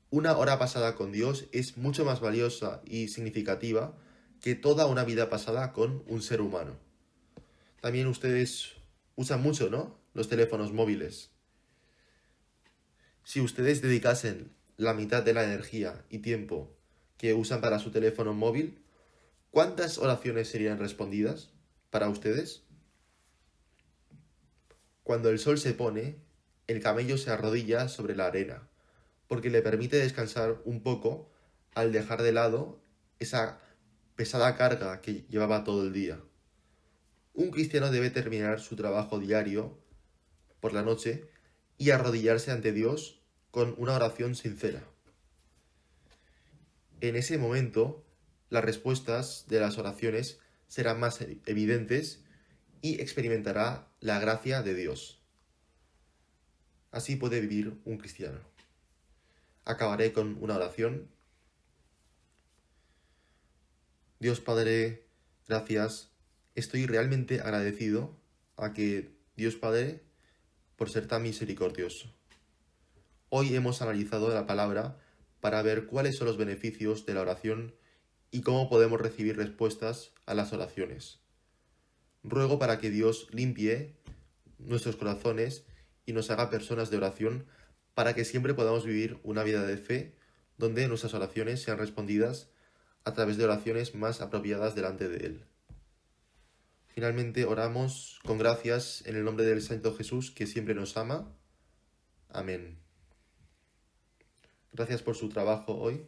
Una hora pasada con Dios es mucho más valiosa y significativa que toda una vida pasada con un ser humano. También ustedes usan mucho, ¿no?, los teléfonos móviles. Si ustedes dedicasen la mitad de la energía y tiempo que usan para su teléfono móvil, ¿cuántas oraciones serían respondidas para ustedes? Cuando el sol se pone, el camello se arrodilla sobre la arena, porque le permite descansar un poco al dejar de lado esa pesada carga que llevaba todo el día. Un cristiano debe terminar su trabajo diario por la noche y arrodillarse ante Dios con una oración sincera. En ese momento, las respuestas de las oraciones serán más evidentes y experimentará la gracia de Dios. Así puede vivir un cristiano. Acabaré con una oración. Dios Padre, gracias. Estoy realmente agradecido a que Dios Padre por ser tan misericordioso. Hoy hemos analizado la palabra para ver cuáles son los beneficios de la oración y cómo podemos recibir respuestas a las oraciones. Ruego para que Dios limpie nuestros corazones y nos haga personas de oración, para que siempre podamos vivir una vida de fe donde nuestras oraciones sean respondidas a través de oraciones más apropiadas delante de Él. Finalmente oramos con gracias en el nombre del Santo Jesús, que siempre nos ama. Amén. Gracias por su trabajo hoy.